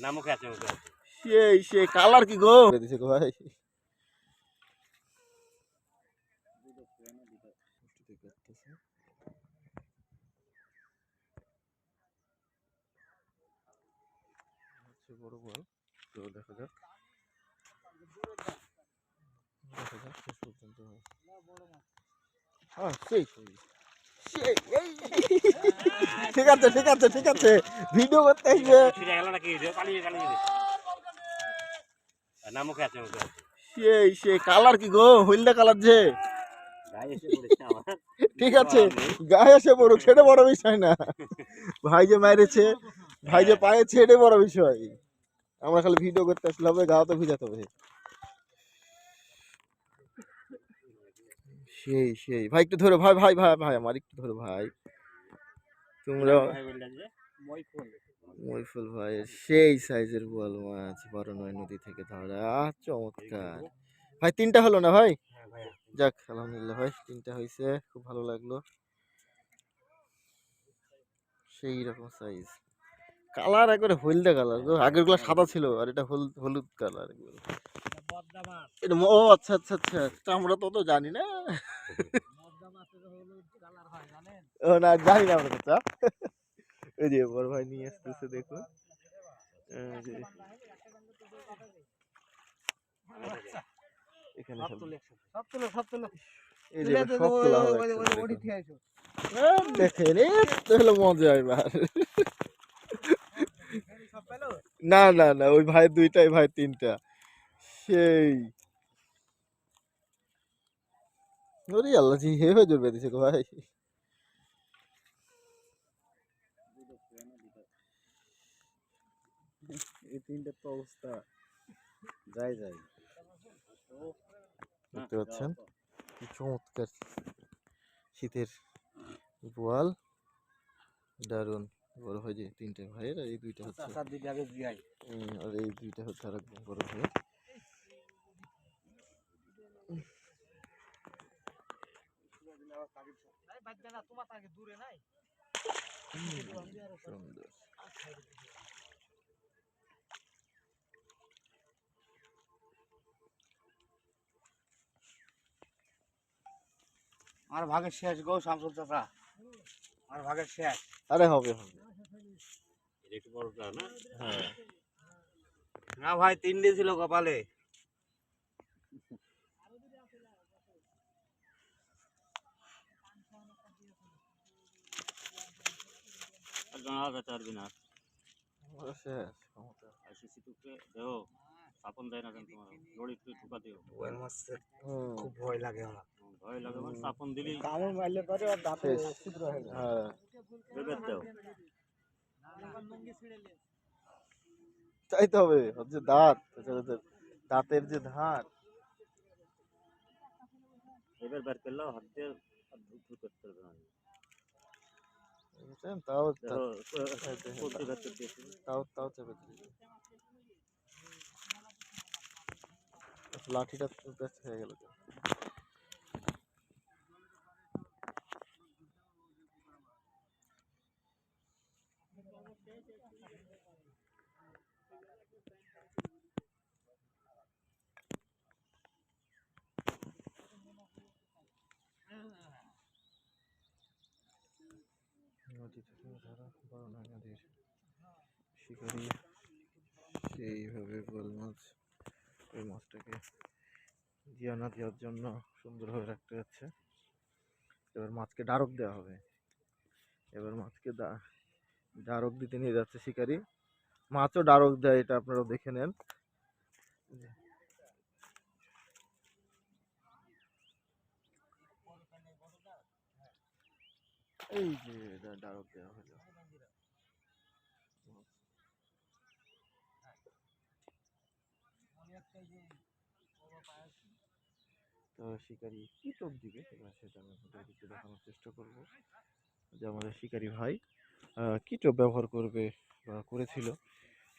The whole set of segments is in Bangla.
নামুকে আছে সেই কালার কি গো দিছে গো ভাই। বড় বড় তো দেখা যাক শেষ পর্যন্ত। সেই ঠিক আছে ঠিক আছে ঠিক আছে ভিডিও করতে আসবে। নামুকে আছে সেই কালার কি গো হলদা কালার যে ঠিক আছে গায়ে এসে পড়ুক সেটা বড় বিষয় না। ভাই যে মেরেছে ভাই যে পায়েছে এটাই বড় বিষয়। আমরা খালি ভিডিও করতে আসলে হবে গাও তো ভিজাতে হবে। সেই ভাই একটু ধরো ভাই ভাই ভাই ভাই আমার একটু ধরো ভাই তোমরা। মইফুল ভাইয়ের সেই সাইজের বোয়াল মাছ 12/9 নদী থেকে ধরা চমৎকার। ভাই তিনটা হলো না ভাই? যাক আলহামদুলিল্লাহ ভাই তিনটা হয়েছে খুব ভালো লাগলো। সেই রকম সাইজ কালার একবারে হলদে কালার গো, আগের গুলো সাদা ছিল আর এটা হলুদ কালার। এটা ও আচ্ছা আচ্ছা আচ্ছা আমরা তো জানি না। ও না জানি না আমরা তো। এই যে বড় ভাই নিয়ে আসতেছে দেখুন। এখানে দেখেন তো হলো মজা এবার। না না না ওই ভাই দুইটাই ভাই তিনটা সেই ওরে আল্লাহ জি হে হয়ে জোর বেঁধেছে গো ভাই। এই তিনটার তো অবস্থা যাই যাই দেখতে পাচ্ছেন কি চমৎকার শীতের বোয়াল দারুন বড় ভাই যে তিনটে ভাইয়ের আর এই দুইটা হচ্ছে আর এই দুইটা হচ্ছে আর একদম বড় ভাই। সুন্দর আমার ভাগের শেষ গো শামসুল চাচা, আমার ভাগের শেষ। আরে হবে হবে একটু বড় না। হ্যাঁ না ভাই তিনটে ছিল কপালে। শেষ আপন দেয় না তোমার লড়ি ঠুকা দিও খুব ভয় লাগে আমার। ভয় লাগে মানে আপন দিলি কামড় মারলে পরে আর দাঁতে ছিদ্র হয়ে যায়। হ্যাঁ বেবের দাও চাইতে হবে হচ্ছে দাঁত দাঁতের যে ধার এবার বের করলেও হাত দিয়ে ধুপ করতে হবে না। তাও পোলট্রি বের করতে তাও তাও চেপে লাঠিটা ব্যস্ত হয়ে গেল। নদী থেকে ধরা 12/9 নদীর শিকারি সেইভাবে গোল মাছ ওই মাছটাকে জিয়ানা দেওয়ার জন্য সুন্দরভাবে রাখতে যাচ্ছে। এবার মাছকে ডারক দেওয়া হবে। এবার মাছকে ডারক দিতে নিয়ে যাচ্ছে শিকারি। মাছও ডারক দেয় এটা আপনারা দেখে নেন। এই যে ডারক দেওয়া হলো। তো শিকারি কি টোপ দিবে এবার সেটা আমি আপনাদের একটু দেখানোর চেষ্টা করব যে আমাদের শিকারি ভাই কি টোপ ব্যবহার করবে বা করেছিল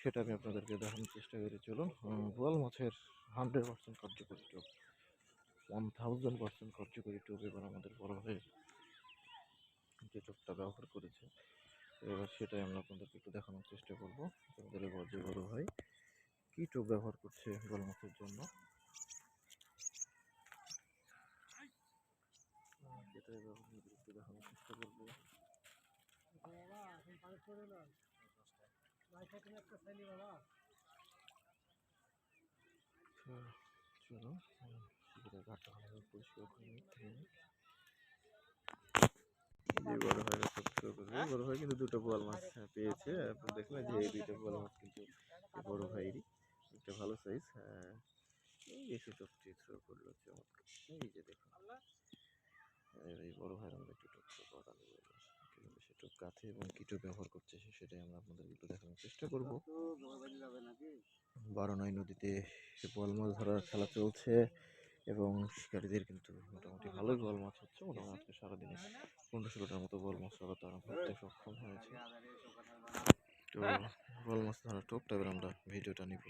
সেটা আমি আপনাদেরকে দেখানোর চেষ্টা করে। চলুন বোয়াল মাছের 100% কার্যকরী টোপ 1000% কার্যকরী টোপ এবার আমাদের বড় ভাই যে টোপটা ব্যবহার করেছে এবার সেটাই আমরা আপনাদেরকে একটু দেখানোর চেষ্টা করবো। আমাদের যে বড় ভাই টোপ ব্যবহার করছে গোল মাছের জন্য। সেটাই একটু দেখানোর চেষ্টা করবো। চলো ঘাটটা ভালোভাবে পরিষ্কার করে নিতে হবে। যে বড় ভাইরা সবসময় করবে, বড় ভাই কিন্তু দুটো বোয়াল মাছ পেয়েছে। আপনি দেখলেন যে এই দুইটা বোয়াল মাছ কিন্তু এই বড় ভাইয়েরই, একটা ভালো সাইজ। এই এসে টোপটি থ্রো করলো চমৎকার। এই যে দেখুন এই বড় ভাইয়ের আমরা একটু টোপ থ্রো করানো কীভাবে সে টোপ কাঁথে এবং কী টোপ ব্যবহার করছে সেটাই আমরা আপনাদের একটু দেখানোর চেষ্টা করবো। 12 নদীতে বোয়াল মাছ ধরার খেলা চলছে এবং শিকারীদের কিন্তু মোটামুটি ভালোই বোয়াল মাছ হচ্ছে। মোটামুটি আজকে সারাদিনে 15-16টার মতো বোয়াল মাছ তারা ধরতে সক্ষম হয়েছে। তো বোয়াল মাছ ধরার টোপটা এবার আমরা ভিডিওটা নিব।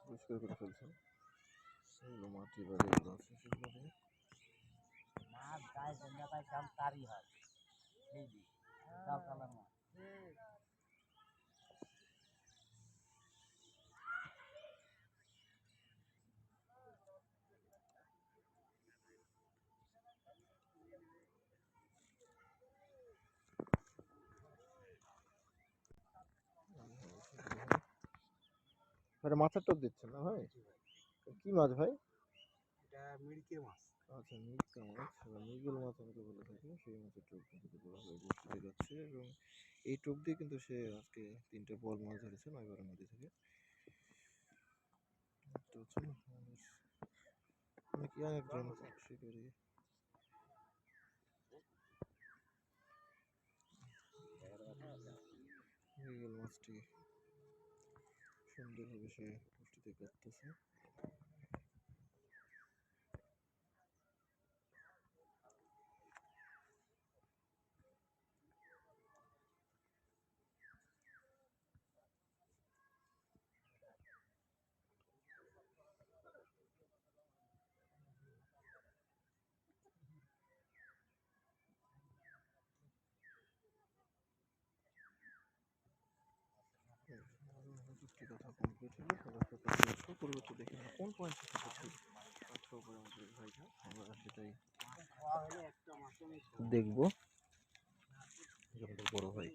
পরিষ্কার করে ফেলছেন সেগুলো মাটি বা যেগুলো আছে সেগুলো দিয়ে। মাছ গায়ে জেন্ডা পাই কাম তারই হয় এই যে লাল কালার মাছ। ভাই মাছের টোপ দিচ্ছেন না ভাই? কি মাছ ভাই? এটা মিড়িকের মাছ। আচ্ছা মিরকা মাছ বা মৃগেল মাছ আমাকে বলে থাকি, সেই মাছের টোপ কিন্তু বড় হয়ে বসতে যাচ্ছে এবং এই টোপ দিয়ে কিন্তু সে আজকে 3টে বোয়াল মাছ ধরেছে 9-12 নদী থেকে। তো চলো অনেক একজন শিকারী মৃগেল মাছটি সুন্দরভাবে সে পুষ্টিতে কাটতেছে। কথা কমপ্লিট হলো, পরবর্তী দেখে কোন পয়েন্ট ভাইটা আমরা সেটাই দেখবো। আমাদের বড় ভাই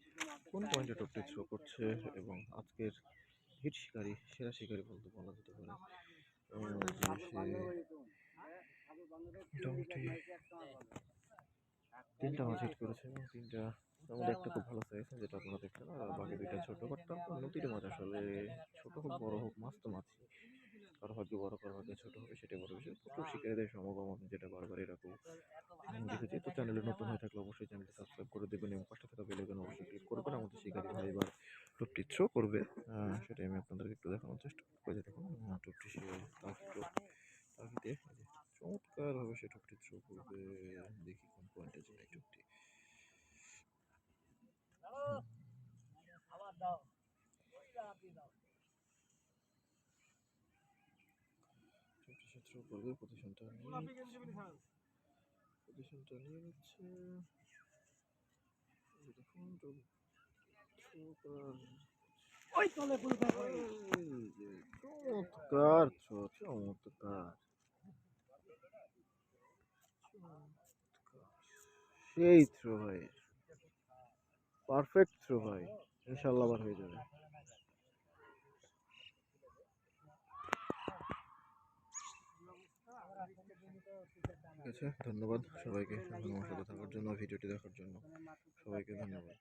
কোন পয়েন্টে টোপটি থ্রো করছে এবং আজকের হিট শিকারী, সেরা শিকারী বলতে বলা যেতে পারে। মোটামুটি 3টা মাছ হিট করেছে এবং 3টা আমাদের একটা খুব ভালো সাইজ যেটা আপনারা দেখলেন, আর বাকি 2টা ছোট। করতাম নদীর মাছ আসলে ছোট হোক বড় হোক মাছ তো মাছই, কারো ভাগ্য বড় কারো ভাগ্য ছোট হবে সেটাই বড় বিষয়। প্রচুর শিকারীদের সমাগম আমি যেটা বারবার এরকম দেখেছি। তো চ্যানেলে নতুন হয়ে থাকলে অবশ্যই চ্যানেলটি সাবস্ক্রাইব করে দেবেন এবং পাশে থাকা বেল আইকনে অবশ্যই ক্লিক করবেন। আমাদের শিকারী ভাই এবার টোপটি থ্রো করবে, সেটাই আমি আপনাদেরকে একটু দেখানোর চেষ্টা করবো। দেখুন টোপটি সে তাকিতে চমৎকার ভাবে সে টোপটি থ্রো করবে। দেখি কোন পয়েন্টে যায় এই টোপটি। সে থ্রো করবে, পজিশনটা নিয়ে নিচ্ছে। দেখুন চমৎকার থ্রো, চমৎকার সেই থ্রো ভাই, পারফেক্ট থ্রো ভাই, ইনশাল্লাহ আবার হয়ে যাবে। ঠিক আছে, ধন্যবাদ সবাইকে আমার সাথে থাকার জন্য, ভিডিওটি দেখার জন্য সবাইকে ধন্যবাদ।